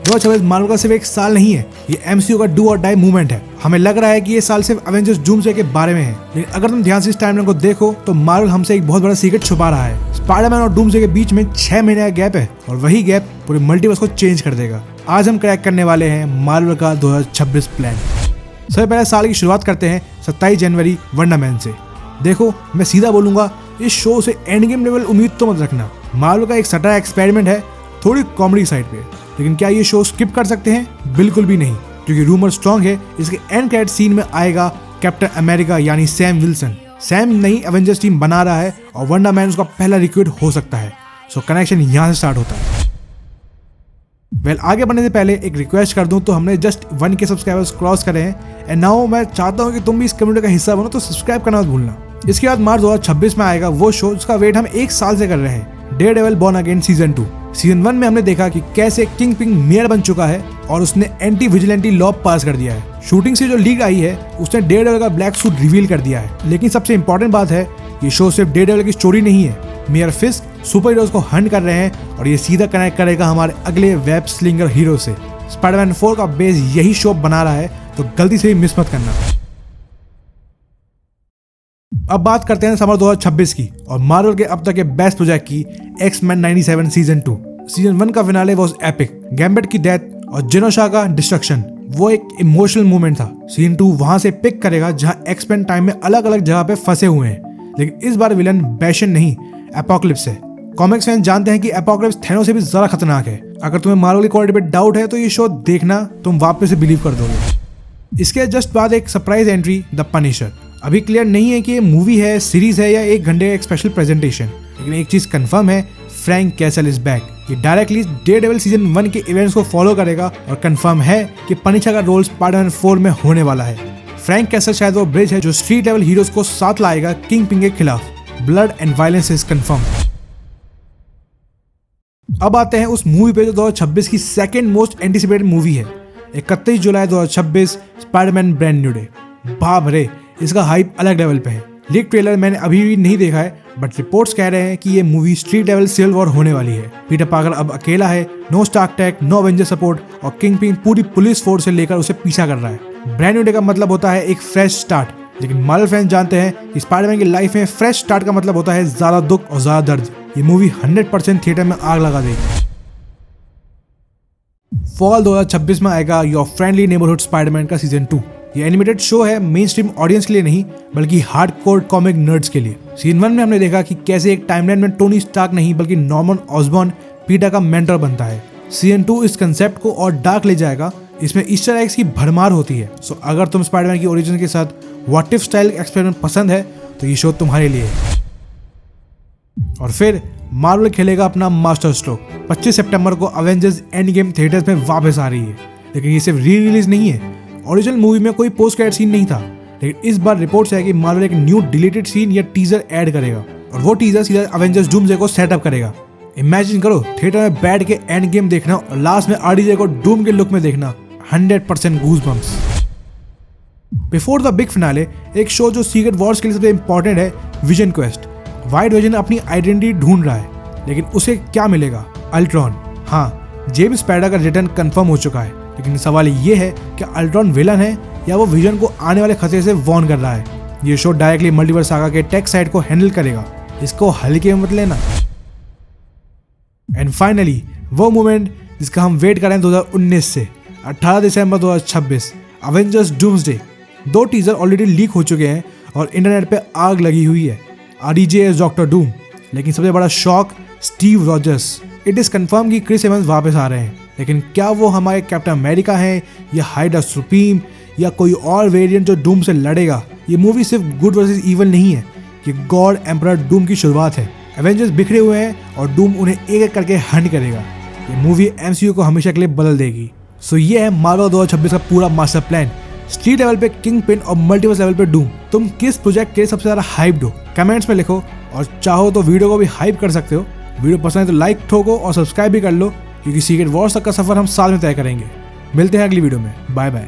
2026 Marvel का सिर्फ एक साल नहीं है, ये एमसीयू का डू और डाई मूवमेंट है। हमें लग रहा है कि ये साल सिर्फ एवेंजर्स डूम्सडे के बारे में है, लेकिन अगर तुम ध्यान से इस टाइमलाइन को देखो तो मार्वल हमसे एक बहुत बड़ा सीक्रेट छुपा रहा है। स्पाइडरमैन और डूम्सडे के बीच में 6 महीने का गैप है और वही गैप पूरे मल्टीवर्स को चेंज कर देगा। आज हम क्रैक करने वाले हैं मार्वल का 2026 प्लान। सबसे पहले साल की शुरुआत करते हैं 27 जनवरी वंडरमैन से। देखो, मैं सीधा बोलूंगा, इस शो से एंड गेम लेवल उम्मीद तो मत रखना। मार्वल का एक सटा एक्सपेरिमेंट है, थोड़ी कॉमेडी साइड पे, लेकिन क्या ये शो स्किप कर सकते हैं? बिल्कुल भी नहीं, क्योंकि रूमर स्ट्रॉन्ग है इसके एंड क्रेडिट सीन में आएगा कैप्टन अमेरिका यानी सैम विल्सन। सैम नई एवेंजर्स टीम बना रहा है और वंडरमैन उसका पहला रिक्रूट हो सकता है। सो कनेक्शन यहाँ से स्टार्ट होता है। आगे बढ़ने से पहले एक रिक्वेस्ट कर दूं तो हमने जस्ट 1K सब्सक्राइबर्स क्रॉस करे हैं एंड नाउ मैं चाहता हूं कि तुम भी इस कम्युनिटी का हिस्सा बनो, तो सब्सक्राइब करना मत भूलना। इसके बाद मार्च 2026 में आएगा वो शो जिसका वेट हम एक साल से कर रहे हैं, Daredevil born again season 2। Season 1 में हमने देखा कि कैसे किंगपिन मेयर बन चुका है और उसने एंटी विजिलेंटी लॉ पास कर दिया है। शूटिंग से जो लीक आई है उसने डेयरडेविल का ब्लैक सूट रिवील कर दिया है। लेकिन सबसे इंपॉर्टेंट बात है, ये शो सिर्फ डेयरडेविल की स्टोरी नहीं है। मेयर फिस्क सुपर हीरोज को हंट कर रहे हैं और ये सीधा कनेक्ट करेगा हमारे अगले वेब स्लिंगर हीरो से। स्पाइडरमैन 4 का बेस यही शो बना रहा है, तो गलती से भी मिस मत करना। अब बात करते हैं समर 2026 की और मार्वल के अब तक के बेस्ट प्रोजेक्ट की, एक्स-मैन 97 सीजन 2। सीजन 1 का फिनाले वाज एपिक। गैम्बेट की डेथ और जेनोशा का डिस्ट्रक्शन, वो एक इमोशनल मोमेंट था। सीजन 2 वहां से पिक करेगा जहां एक्स-मैन टाइम में अलग अलग जगह पे फंसे हुए हैं, लेकिन इस बार विलन बैशन नहीं, एपोकलिप्स है। कॉमिक्स फैंस जानते हैं कि एपोकलिप्स थैनोस से भी ज्यादा खतरनाक है। अगर तुम्हें मार्वल की क्वालिटी पे डाउट है तो ये शो देखना, तुम वापस से बिलीव कर दोगे। इसके जस्ट बाद एक सरप्राइज एंट्री, द पनिशर। अभी क्लियर नहीं है कि ये मूवी है, सीरीज है या 1 घंटे का एक स्पेशल प्रेजेंटेशन, लेकिन एक चीज कंफर्म है, फ्रैंक कैसल इज बैक। ये डायरेक्टली डेयरडेविल सीजन 1 के इवेंट्स को फॉलो करेगा और कंफर्म है कि पनिशर का रोल स्पाइडरमैन 4 में होने वाला है। फ्रैंक कैसल शायद वो ब्रिज है जो स्ट्रीट लेवल हीरोज को साथ लाएगा किंगपिन के खिलाफ। Blood and violence is confirm. अब आते हैं उस मूवी पे जो 2026 की सेकंड मोस्ट एंटिसिपेटेड मूवी है। 31 जुलाई 2026 स्पाइडरमैन ब्रांड न्यू डे। बाप रे, इसका हाइप अलग लेवल पे है। लीक ट्रेलर मैंने अभी भी नहीं देखा है, बट रिपोर्ट्स कह रहे हैं कि ये movie street level civil war होने वाली है। पीटर पार्कर अब अकेला है, no Stark tech, no avenger support और किंगपिन पूरी पुलिस फोर्स से लेकर उसे पीछा कर रहा है। ब्रांड न्यू डे का मतलब होता है एक फ्रेश स्टार्ट, लेकिन मार्वल फैंस जानते हैं कि स्पाइडरमैन की लाइफ में फ्रेश स्टार्ट का मतलब होता है ज्यादा दुख और ज्यादा दर्द। ये मूवी 100% थिएटर में आग लगा देगी। फॉल 2026 में आएगा योर फ्रेंडली नेबरहुड स्पाइडरमैन का सीजन 2। ये एनिमेटेड शो है, मेन स्ट्रीम ऑडियंस के लिए नहीं बल्कि हार्डकोर कॉमिक नर्ड्स के लिए। सीजन 1 में हमने देखा कि कैसे एक टाइमलाइन में टोनी स्टार्क नहीं बल्कि नॉर्मन ऑसबॉर्न पीटर का मेंटर बनता है। सीजन 2 इस कंसेप्ट को और डार्क ले जाएगा। इसमें ईस्टर एग्स की भरमार होती है। सो अगर तुम स्पाइडरमैन की ओरिजिन के साथ व्हाट इफ स्टाइल एक्सपेरिमेंट पसंद है तो ये शो तुम्हारे लिए है। और फिर मार्वल खेलेगा अपना मास्टर स्ट्रोक। 25 सितंबर को अवेंजर्स एंड गेम थिएटर्स में वापस आ रही है, लेकिन ये सिर्फ री रिलीज नहीं है। ओरिजिनल मूवी में कोई पोस्ट क्रेडिट सीन नहीं था, लेकिन इस बार रिपोर्ट्स है कि मार्वल एक न्यू डिलीटेड सीन या टीजर ऐड करेगा और वो टीजर सीधा अवेंजर्स डूम्सडे को सेटअप करेगा। इमेजिन करो थिएटर में बैठ के एंड गेम देखना और लास्ट में आरडीजे को डूम के लुक में देखना। 100% goosebumps. Before the big finale एक शो जो सीक्रेट वॉर्स के लिए सबसे इंपॉर्टेंट है, विजन क्वेस्ट। वाइट विजन अपनी आइडेंटिटी ढूंढ रहा है, लेकिन उसे क्या मिलेगा? अल्ट्रॉन। हाँ, जेम्स स्पाइडर का रिटर्न कंफर्म हो चुका है, लेकिन सवाल ये है कि अल्ट्रॉन विलन है या वो विजन को आने वाले खतरे से वॉर्न कर रहा है। ये शो डायरेक्टली मल्टीवर्स सागा के टेक साइड को हैंडल करेगा, इसको हल्के में मत लेना। एंड फाइनली वो मोमेंट जिसका हम वेट कर रहे हैं 2019 से, 18 दिसंबर 2026 Avengers doomsday. 2 teaser already leak हो चुके हैं और इंटरनेट पे आग लगी हुई है। आरडीजे इज डॉक्टर डूम, लेकिन सबसे बड़ा shock Steve Rogers. It is confirm कि क्रिस एवंस वापस आ रहे हैं, लेकिन क्या वो हमारे कैप्टन अमेरिका हैं या हाइड्रा सुप्रीम या कोई और वेरिएंट जो डूम से लड़ेगा? ये मूवी सिर्फ गुड वर्सेस इवल नहीं है, ये गॉड एम्परर डूम की शुरुआत है। एवेंजर्स बिखरे हुए हैं और डूम उन्हें एक एक करके हंट करेगा। ये मूवी एमसीयू को हमेशा के लिए बदल देगी। सो ये है मार्वल 2026 का पूरा मास्टर प्लान। स्ट्रीट लेवल पे किंगपिन और मल्टीवर्स लेवल पे डूम। तुम किस प्रोजेक्ट के सबसे ज्यादा हाइप्ड हो? कमेंट्स में लिखो और चाहो तो वीडियो को भी हाइप कर सकते हो। वीडियो पसंद है तो लाइक ठोको और सब्सक्राइब भी कर लो, क्योंकि सीक्रेट वॉर्स तक का सफर हम साथ में तय करेंगे। मिलते हैं अगली वीडियो में। Bye bye.